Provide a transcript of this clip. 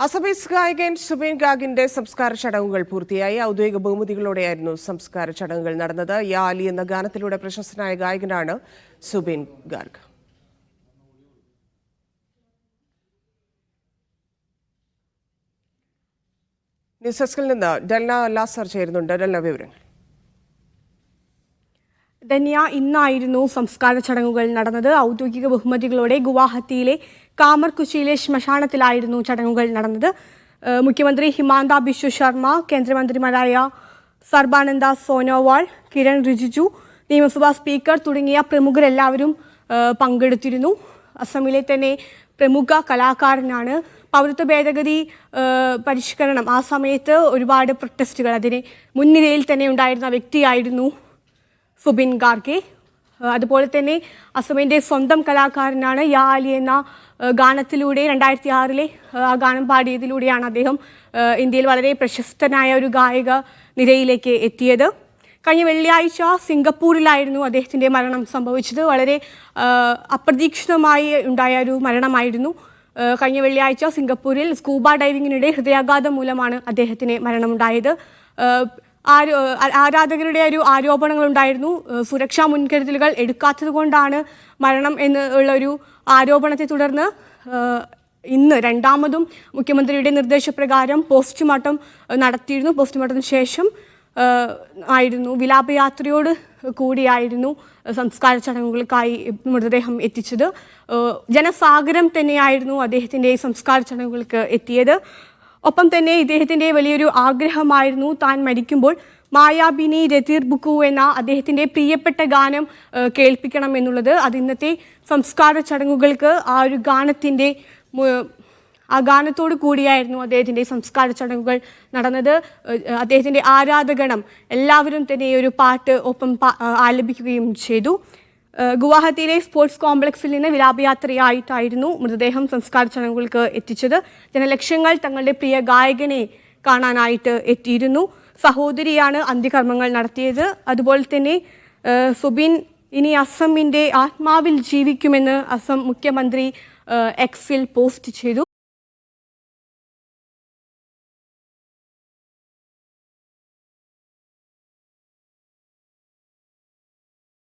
Assamese ഗായകൻ സുബിൻ ഗാർഗിന്റെ സംസ്കാര ചടങ്ങുകൾ പൂർത്തിയായി. ഔദ്യോഗിക ബഹുമതികളോടെയായിരുന്നു സംസ്കാര ചടങ്ങുകൾ നടന്നത്. യാ അലി എന്ന ഗാനത്തിലൂടെ പ്രശസ്തനായ ഗായകനാണ് സുബിൻ ഗാർഗ്. ന്യൂസ് ഡെസ്കിൽ നിന്ന് ഡെൽന ലാസർ ചേരുന്നുണ്ട്. ഡെൽന, വിവരങ്ങൾ. ധന്യ, ഇന്നായിരുന്നു സംസ്കാര ചടങ്ങുകൾ നടന്നത്. ഔദ്യോഗിക ബഹുമതികളോടെ ഗുവാഹത്തിയിലെ കാമർകുച്ചിയിലെ ശ്മശാനത്തിലായിരുന്നു ചടങ്ങുകൾ നടന്നത്. മുഖ്യമന്ത്രി ഹിമാന്ത ബിശ്വ ശർമ്മ, കേന്ദ്രമന്ത്രിമാരായ സർബാനന്ദ സോനോവാൾ, കിരൺ റിജിജു, നിയമസഭാ സ്പീക്കർ തുടങ്ങിയ പ്രമുഖരെല്ലാവരും പങ്കെടുത്തിരുന്നു. അസമിലെ തന്നെ പ്രമുഖ കലാകാരനാണ്. പൗരത്വ ഭേദഗതി പരിഷ്കരണം, ആ സമയത്ത് ഒരുപാട് പ്രൊട്ടസ്റ്റുകൾ, അതിന് മുൻനിരയിൽ തന്നെ ഉണ്ടായിരുന്ന വ്യക്തിയായിരുന്നു സുബിൻ ഗാർഗെ. അതുപോലെ തന്നെ അസമിൻ്റെ സ്വന്തം കലാകാരനാണ്. യാ അലി എന്ന ഗാനത്തിലൂടെ 2006 ആ ഗാനം പാടിയതിലൂടെയാണ് അദ്ദേഹം ഇന്ത്യയിൽ വളരെ പ്രശസ്തനായ ഒരു ഗായക നിരയിലേക്ക് എത്തിയത്. കഴിഞ്ഞ വെള്ളിയാഴ്ച സിംഗപ്പൂരിലായിരുന്നു അദ്ദേഹത്തിൻ്റെ മരണം സംഭവിച്ചത്. വളരെ അപ്രതീക്ഷിതമായി ഉണ്ടായ ഒരു മരണമായിരുന്നു. കഴിഞ്ഞ വെള്ളിയാഴ്ച സിംഗപ്പൂരിൽ സ്കൂബ ഡൈവിങ്ങിനിടെ ഹൃദയാഘാതം മൂലമാണ് അദ്ദേഹത്തിന് മരണമുണ്ടായത്. ആരാധകരുടെ ഒരു ആരോപണങ്ങളുണ്ടായിരുന്നു. സുരക്ഷാ മുൻകരുതലുകൾ എടുക്കാത്തത് കൊണ്ടാണ് മരണം എന്നുള്ളൊരു ആരോപണത്തെ തുടർന്ന് ഇന്ന് രണ്ടാമതും മുഖ്യമന്ത്രിയുടെ നിർദ്ദേശപ്രകാരം പോസ്റ്റ്മോർട്ടം നടത്തിയിരുന്നു. പോസ്റ്റ്മോർട്ടത്തിന് ശേഷം ആയിരുന്നു വിലാപയാത്രയോട് കൂടിയായിരുന്നു സംസ്കാര ചടങ്ങുകൾക്കായി മൃതദേഹം എത്തിച്ചത്. ജനസാഗരം തന്നെയായിരുന്നു അദ്ദേഹത്തിൻ്റെ സംസ്കാര ചടങ്ങുകൾക്ക് എത്തിയത്. ഒപ്പം തന്നെ ഇദ്ദേഹത്തിൻ്റെ വലിയൊരു ആഗ്രഹമായിരുന്നു താൻ മരിക്കുമ്പോൾ മായാബിനി രതിർ ബുക്കു എന്ന അദ്ദേഹത്തിൻ്റെ പ്രിയപ്പെട്ട ഗാനം കേൾപ്പിക്കണം എന്നുള്ളത്. അത് ഇന്നത്തെ സംസ്കാര ചടങ്ങുകൾക്ക് ആ ഗാനത്തോടു കൂടിയായിരുന്നു അദ്ദേഹത്തിൻ്റെ സംസ്കാര ചടങ്ങുകൾ നടന്നത്. അദ്ദേഹത്തിൻ്റെ ആരാധകണം എല്ലാവരും തന്നെ ഒരു പാട്ട് ഒപ്പം ആലപിക്കുകയും ചെയ്തു. ഗുവാഹത്തിയിലെ സ്പോർട്സ് കോംപ്ലക്സിൽ നിന്ന് വിലാപയാത്രയായിട്ടായിരുന്നു മൃതദേഹം സംസ്കാര ചടങ്ങുകൾക്ക് എത്തിച്ചത്. ജനലക്ഷങ്ങൾ തങ്ങളുടെ പ്രിയ ഗായകനെ കാണാനായിട്ട് എത്തിയിരുന്നു. സഹോദരിയാണ് അന്ത്യകർമ്മങ്ങൾ നടത്തിയത്. അതുപോലെ തന്നെ സുബിൻ ഇനി അസമിൻ്റെ ആത്മാവിൽ ജീവിക്കുമെന്ന് അസം മുഖ്യമന്ത്രി എക്സിൽ പോസ്റ്റ് ചെയ്തു.